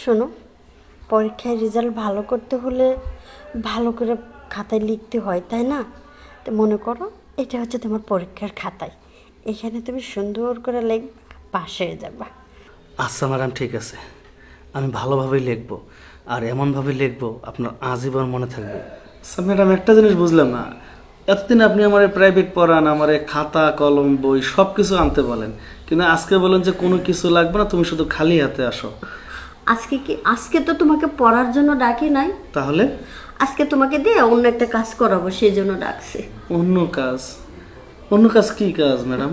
শোনো, পরীক্ষায় রেজাল্ট ভালো করতে হলে ভালো করে খাতায় লিখতে হয়, তাই না? তো মনে করো এটা হচ্ছে তোমার পরীক্ষার খাতায়, এখানে তুমি সুন্দর করে লিখবা, পাশ হয়ে যাবা। আচ্ছা ম্যাডাম, ঠিক আছে, আমি ভালোভাবেই লিখবো, আর এমনভাবে লিখবো আপনার আজীবন মনে থাকবে। আচ্ছা ম্যাডাম, একটা জিনিস বুঝলাম না, এতদিন আপনি আমার প্রাইভেট পড়ান, আমার খাতা কলম বই সব কিছু আনতে বলেন, কিন্তু আজকে বলেন যে কোনো কিছু লাগবে না, তুমি শুধু খালি হাতে আসো। আজকে তো তোমাকে পড়ার জন্য ডাকি নাই, তাহলে আজকে তোমাকে দিয়ে অন্য একটা কাজ করাবো, সেই জন্য ডাকছি। অন্য কাজ? অন্য কাজ কি কাজ ম্যাডাম?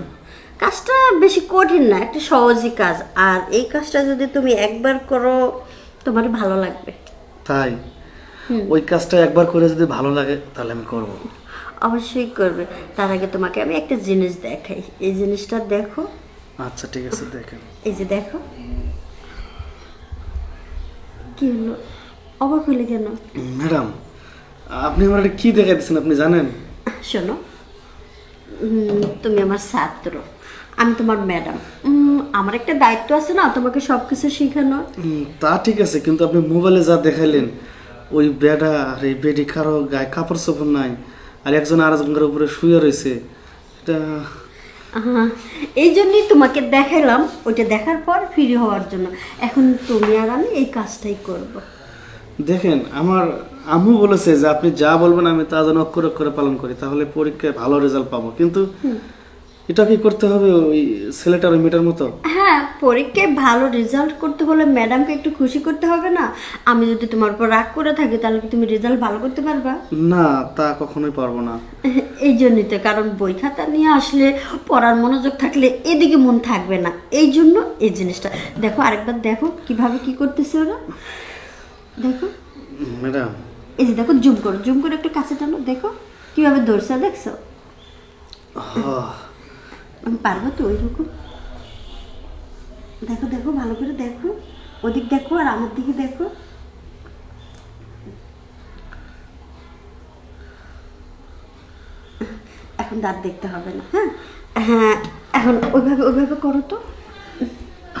কাজটা বেশি কঠিন না, একটা সহজই কাজ, আর এই কাজটা যদি তুমি একবার করো তোমার ভালো লাগবে। তাই? ওই কাজটা একবার করে যদি ভালো লাগে তাহলে আমি করব। অবশ্যই করবে। তার আগে তোমাকে আমি একটা জিনিস দেখাই, এই জিনিসটা দেখো। আচ্ছা ঠিক আছে, দেখেন। এই যে দেখো। কি হলো, অবাক হলে কেন? ম্যাডাম, আপনি আমার কি দেখাইতেছেন আপনি জানেন? শোনো, তুমি আমার ছাত্র, আমি তোমার ম্যাডাম, আমার একটা দায়িত্ব আছে না তোমাকে সবকিছু শেখানোর। তা ঠিক আছে, কিন্তু আপনি মোবাইলে যা দেখাইলেন, ওই বেডা আর এই বেডি কারো গায়ে কাপড় চোপড় নাই, আর একজন আরেকজনের উপরে শুয়ে রয়েছে, এটা এই জন্যই তোমাকে দেখাইলাম, ওইটা দেখার পর ফ্রি হওয়ার জন্য। এখন তুমি আর আমি এই কাজটাই করব। দেখেন, আমার আম্মু বলেছে যে আপনি যা বলবেন আমি তা যেন অক্ষরে অক্ষরে পালন করি, তাহলে পরীক্ষায় ভালো রেজাল্ট পাবো, কিন্তু এটা কি করতে হবে ওই ছেলেটার ওই মেয়েটার মতো? হ্যাঁ, পরীক্ষায় ভালো রেজাল্ট করতে হলে ম্যাডামকে একটু খুশি করতে হবে না? আমি যদি তোমার উপর রাগ করে থাকি তাহলে কি তুমি রেজাল্ট ভালো করতে পারবা? না, তা কখনোই পারবো না। এই জন্যই তো, কারণ বই খাতা নিয়ে আসলে পড়ার মনোযোগ থাকলে এদিকে মন থাকবে না, এই জন্য এই জিনিসটা দেখো, আরেকবার দেখো কিভাবে কি করতেছে ওরা, দেখো ম্যাডাম। এই যে দেখো, জুম করে একটু কাছে টানো, দেখো কিভাবে ধরছে, দেখছো? আমি পারবো তো ওইরকম? দেখো দেখো, ভালো করে দেখো, ওদিক দেখো আর আমার দিকে দেখো। এখন দাঁত দেখতে হবে না, হ্যাঁ হ্যাঁ, এখন ওইভাবে করো তো।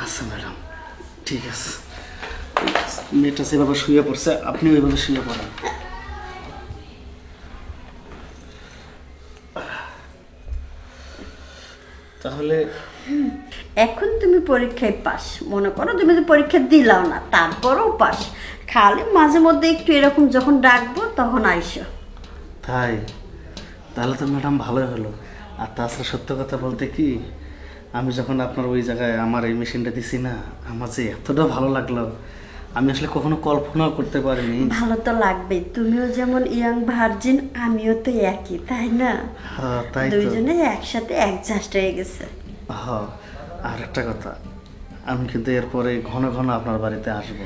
আচ্ছা ম্যাডাম, ঠিক আছে। মেয়েটা সেভাবে শুয়ে পড়ছে, আপনি ওইভাবে শুয়ে পড়েন। তাহলে এখন তুমি পরীক্ষায় পাস, মনে করো তুমি তো পরীক্ষা দিলাও না তারপরও পাস, খালি মাঝে মধ্যে একটু এরকম যখন ডাকবো তখন আইসো। তাই? তাহলে তো ম্যাডাম ভালোই হলো। আর তাছাড়া সত্য কথা বলতে কি, আমি যখন আপনার ওই জায়গায় আমার এই মেশিনটা দিছি না, আমার যে এতটা ভালো লাগলো, আমি আসলে কখনো কল্পনাও করতে পারিনি। ভালো তো লাগবেই, তুমিও যেমন ইয়াং ভার্জিন, আমিও তো একই, তাই না? হ্যাঁ তাই তো, দুইজনে একসাথে অ্যাডজাস্ট হয়ে গেছে। হ্যাঁ। আর একটা কথা, আমি কিন্তু এরপরে ঘন ঘন আপনার বাড়িতে আসবো।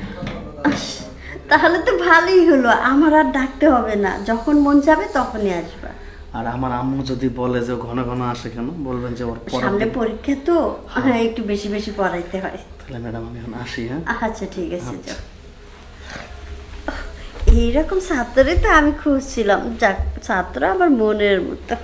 তাহলে তো ভালোই হলো, আমার আর ডাকতে হবে না, যখন মন যাবে তখনই আসবা। আর আমার আম্মু যদি বলে যে ঘন ঘন আসে কেন, বলবেন যে ওর সামনে পরীক্ষা তো, একটু বেশি বেশি পড়াইতে হয়। তাহলে ম্যাডাম আমি এখন আসি। হ্যাঁ আচ্ছা ঠিক আছে, যাও। এইরকম ছাত্রই তো আমি খুঁজছিলাম, যাক ছাত্র আমার মনের মতো।